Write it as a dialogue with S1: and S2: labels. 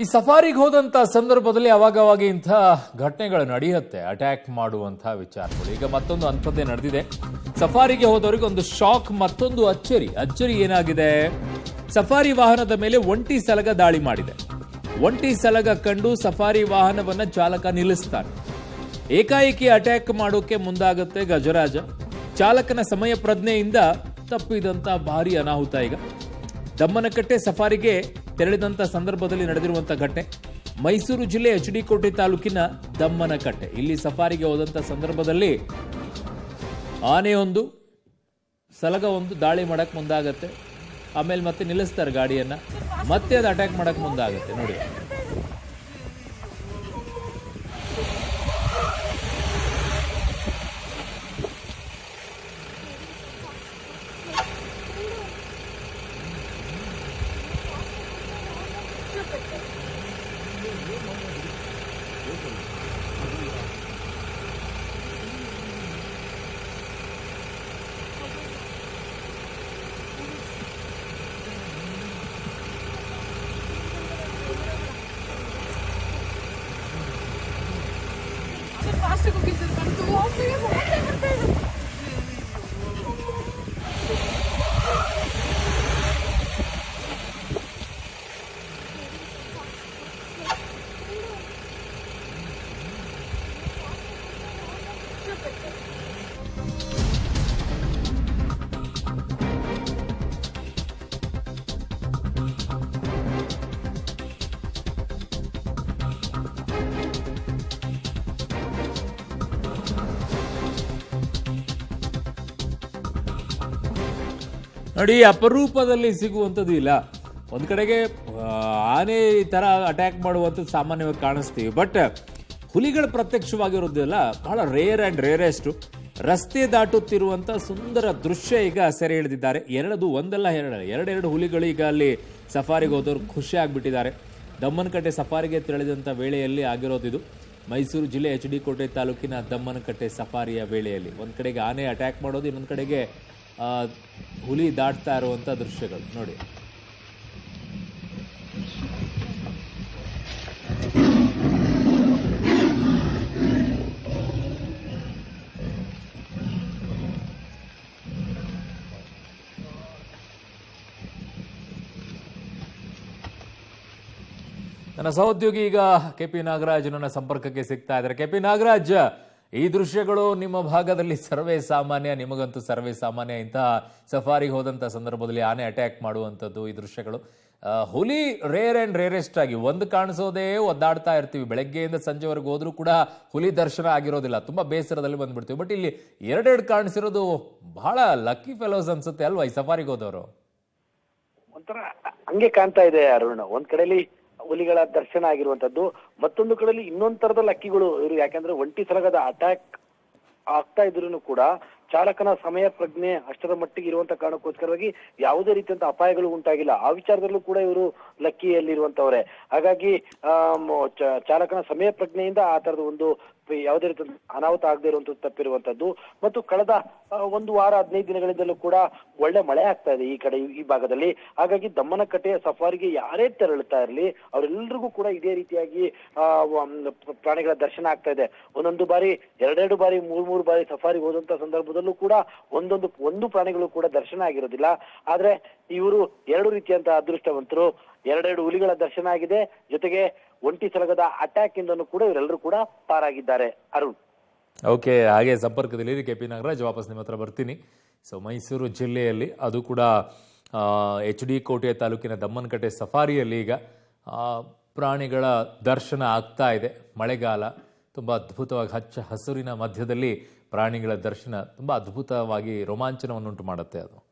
S1: ಈ ಸಫಾರಿಗೆ ಹೋದಂತ ಸಂದರ್ಭದಲ್ಲಿ ಅವಾಗವಾಗ ಇಂಥ ಘಟನೆಗಳು ನಡೆಯುತ್ತೆ, ಅಟ್ಯಾಕ್ ಮಾಡುವಂತ ವಿಚಾರಗಳು. ಈಗ ಮತ್ತೊಂದು ಅಂಥದ್ದೇ ನಡೆದಿದೆ. ಸಫಾರಿಗೆ ಹೋದವರಿಗೆ ಒಂದು ಶಾಕ್, ಮತ್ತೊಂದು ಅಚ್ಚರಿ ಏನಾಗಿದೆ? ಸಫಾರಿ ವಾಹನದ ಮೇಲೆ ಒಂಟಿ ಸಲಗ ದಾಳಿ ಮಾಡಿದೆ. ಒಂಟಿ ಸಲಗ ಕಂಡು ಸಫಾರಿ ವಾಹನವನ್ನ ಚಾಲಕ ನಿಲ್ಲಿಸ್ತಾನೆ. ಏಕಾಏಕಿ ಅಟ್ಯಾಕ್ ಮಾಡೋಕೆ ಮುಂದಾಗುತ್ತೆ ಗಜರಾಜ. ಚಾಲಕನ ಸಮಯ ಪ್ರಜ್ಞೆಯಿಂದ ತಪ್ಪಿದಂತ ಭಾರಿ ಅನಾಹುತ. ಈಗ ದಮ್ಮನಕಟ್ಟೆ ಸಫಾರಿಗೆ ತೆರಳಿದಂಥ ಸಂದರ್ಭದಲ್ಲಿ ನಡೆದಿರುವಂಥ ಘಟನೆ ಮೈಸೂರು ಜಿಲ್ಲೆ HD ಕೋಟೆ ತಾಲೂಕಿನ ದಮ್ಮನಕಟ್ಟೆ. ಇಲ್ಲಿ ಸಫಾರಿಗೆ ಹೋದಂಥ ಸಂದರ್ಭದಲ್ಲಿ ಆನೆಯೊಂದು ಸಲಗ ಒಂದು ದಾಳಿ ಮಾಡಕ್ ಮುಂದಾಗತ್ತೆ. ಆಮೇಲೆ ಮತ್ತೆ ನಿಲ್ಲಿಸ್ತಾರೆ ಗಾಡಿಯನ್ನ, ಮತ್ತೆ ಅದು ಅಟ್ಯಾಕ್ ಮಾಡಕ್ ಮುಂದಾಗತ್ತೆ. ನೋಡಿ,
S2: फास्ट कुकिंग सर कर तो वो से बहुत करते हैं।
S1: ನೋಡಿ, ಅಪರೂಪದಲ್ಲಿ ಸಿಗುವಂಥದ್ದು ಇಲ್ಲ. ಒಂದು ಕಡೆಗೆ ಆನೆ ಈ ಥರ ಅಟ್ಯಾಕ್ ಮಾಡುವಂಥದ್ದು ಸಾಮಾನ್ಯವಾಗಿ ಕಾಣಿಸ್ತೀವಿ, ಬಟ್ ಹುಲಿಗಳು ಪ್ರತ್ಯಕ್ಷವಾಗಿರೋದಿಲ್ಲ, ಬಹಳ ರೇರ್ ಆ್ಯಂಡ್ ರೇರೆಸ್ಟು. ರಸ್ತೆ ದಾಟುತ್ತಿರುವಂಥ ಸುಂದರ ದೃಶ್ಯ ಈಗ ಸೆರೆ ಹಿಡಿದಿದ್ದಾರೆ. ಎರಡೆರಡು ಹುಲಿಗಳು ಈಗ ಅಲ್ಲಿ ಸಫಾರಿಗೆ ಹೋದವರು ಖುಷಿ ಆಗಿಬಿಟ್ಟಿದ್ದಾರೆ. ದಮ್ಮನಕಟ್ಟೆ ಸಫಾರಿಗೆ ತೆರಳಿದಂಥ ವೇಳೆಯಲ್ಲಿ ಆಗಿರೋದಿದು. ಮೈಸೂರು ಜಿಲ್ಲೆ HD ಕೋಟೆ ತಾಲೂಕಿನ ದಮ್ಮನಕಟ್ಟೆ ಸಫಾರಿಯ ವೇಳೆಯಲ್ಲಿ ಒಂದು ಕಡೆಗೆ ಆನೆ ಅಟ್ಯಾಕ್ ಮಾಡೋದು, ಇನ್ನೊಂದು ಕಡೆಗೆ ಹುಲಿ ದಾಟ್ತಾ ಇರುವಂಥ ದೃಶ್ಯಗಳು ನೋಡಿ. ನನ್ನ ಸಹೋದ್ಯೋಗಿ ಈಗ KP ನಾಗರಾಜ್ ನನ್ನ ಸಂಪರ್ಕಕ್ಕೆ ಸಿಗ್ತಾ ಇದ್ದಾರೆ. KP ನಾಗರಾಜ್, ಈ ದೃಶ್ಯಗಳು ನಿಮ್ಮ ಭಾಗದಲ್ಲಿ ಸರ್ವೇ ಸಾಮಾನ್ಯ, ನಿಮಗಂತೂ ಸರ್ವೇ ಸಾಮಾನ್ಯ. ಇಂತಹ ಸಫಾರಿಗೆ ಹೋದಂಥ ಸಂದರ್ಭದಲ್ಲಿ ಆನೆ ಅಟ್ಯಾಕ್ ಮಾಡುವಂಥದ್ದು ಈ ದೃಶ್ಯಗಳು. ಹುಲಿ ರೇರ್ ಆ್ಯಂಡ್ ರೇರೆಸ್ಟ್ ಆಗಿ ಒಂದು ಕಾಣಿಸೋದೇ ಒದ್ದಾಡ್ತಾ ಇರ್ತೀವಿ. ಬೆಳಗ್ಗೆಯಿಂದ ಸಂಜೆವರೆಗೂ ಹೋದ್ರೂ ಕೂಡ ಹುಲಿ ದರ್ಶನ ಆಗಿರೋದಿಲ್ಲ, ತುಂಬ ಬೇಸರದಲ್ಲಿ ಬಂದ್ಬಿಡ್ತೀವಿ. ಬಟ್ ಇಲ್ಲಿ ಎರಡೆರಡು ಕಾಣಿಸಿರೋದು ಬಹಳ ಲಕ್ಕಿ ಫೆಲೋಸ್ ಅನ್ಸುತ್ತೆ ಅಲ್ವಾ ಈ ಸಫಾರಿಗೆ ಹೋದವರು?
S3: ಒಂಥರ ಹಂಗೆ ಕಾಣ್ತಾ ಇದೆ ಅರುಣ್. ಒಂದ್ ಕಡೆಯಲ್ಲಿ ಹುಲಿಗಳ ದರ್ಶನ ಆಗಿರುವಂತದ್ದು, ಮತ್ತೊಂದು ಕಡೆಯಲ್ಲಿ ಇನ್ನೊಂದ್ ತರದ ಲಕ್ಕಿಗಳು ಇವರು. ಯಾಕಂದ್ರೆ ಒಂಟಿ ಸಲಗದ ಅಟ್ಯಾಕ್ ಆಗ್ತಾ ಇದ್ರು ಕೂಡ ಚಾಲಕನ ಸಮಯ ಪ್ರಜ್ಞೆ ಅಷ್ಟರ ಮಟ್ಟಿಗೆ ಇರುವಂತ ಕಾರಣಕ್ಕೋಸ್ಕರವಾಗಿ ಯಾವುದೇ ರೀತಿಯಂತ ಅಪಾಯಗಳು ಉಂಟಾಗಿಲ್ಲ. ಆ ವಿಚಾರದಲ್ಲೂ ಕೂಡ ಇವರು ಲಕ್ಕಿಯಲ್ಲಿರುವಂತವ್ರೆ. ಹಾಗಾಗಿ ಚಾಲಕನ ಸಮಯ ಪ್ರಜ್ಞೆಯಿಂದ ಆ ತರದ ಒಂದು ಯಾವುದೇ ರೀತಿ ಅನಾಹುತ ಆಗದೆ ಇರುವಂತದ್ದು ತಪ್ಪಿರುವಂತದ್ದು. ಮತ್ತು ಕಳೆದ 1 ವಾರ 15 ದಿನಗಳಿಂದಲೂ ಕೂಡ ಒಳ್ಳೆ ಮಳೆ ಆಗ್ತಾ ಇದೆ ಈ ಕಡೆ, ಈ ಭಾಗದಲ್ಲಿ. ಹಾಗಾಗಿ ದಮ್ಮನಕಟ್ಟೆಯ ಸಫಾರಿಗೆ ಯಾರೇ ತೆರಳುತ್ತಾ ಇರಲಿ ಅವರೆಲ್ಲರಿಗೂ ಕೂಡ ಇದೇ ರೀತಿಯಾಗಿ ಪ್ರಾಣಿಗಳ ದರ್ಶನ ಆಗ್ತಾ ಇದೆ. ಒಂದೊಂದು ಬಾರಿ, ಎರಡೆರಡು ಬಾರಿ, ಮೂರು ಬಾರಿ ಸಫಾರಿಗೆ ಹೋದಂತ ಸಂದರ್ಭದಲ್ಲೂ ಕೂಡ ಒಂದು ಪ್ರಾಣಿಗಳು ಕೂಡ ದರ್ಶನ ಆಗಿರೋದಿಲ್ಲ. ಆದ್ರೆ ಇವರು 2 ರೀತಿಯಂತ ಅದೃಷ್ಟವಂತರು. ಎರಡೆರಡು ಹುಲಿಗಳ ದರ್ಶನ ಆಗಿದೆ, ಜೊತೆಗೆ ಒಂಟಿ ಸಲಗದ ಅಟ್ಯಾಕ್ ಇಂದನೂ ಕೂಡ ಇವರೆಲ್ಲರೂ ಕೂಡ ಪಾರಾಗಿದ್ದಾರೆ ಅರುಣ್.
S1: ಓಕೆ, ಹಾಗೆ ಸಂಪರ್ಕದಲ್ಲಿ KP ನಾಗರಾಜ್, ವಾಪಸ್ ನಿಮ್ಮ ಹತ್ರ ಬರ್ತೀನಿ. ಸೊ ಮೈಸೂರು ಜಿಲ್ಲೆಯಲ್ಲಿ ಅದು ಕೂಡ HD ಕೋಟೆ ತಾಲೂಕಿನ ದಮ್ಮನಕಟ್ಟೆ ಸಫಾರಿಯಲ್ಲಿ ಈಗ ಪ್ರಾಣಿಗಳ ದರ್ಶನ ಆಗ್ತಾ ಇದೆ. ಮಳೆಗಾಲ, ತುಂಬ ಅದ್ಭುತವಾಗಿ ಹಚ್ಚ ಹಸುರಿನ ಮಧ್ಯದಲ್ಲಿ ಪ್ರಾಣಿಗಳ ದರ್ಶನ ತುಂಬ ಅದ್ಭುತವಾಗಿ ರೋಮಾಂಚನವನ್ನುಂಟು ಮಾಡುತ್ತೆ ಅದು.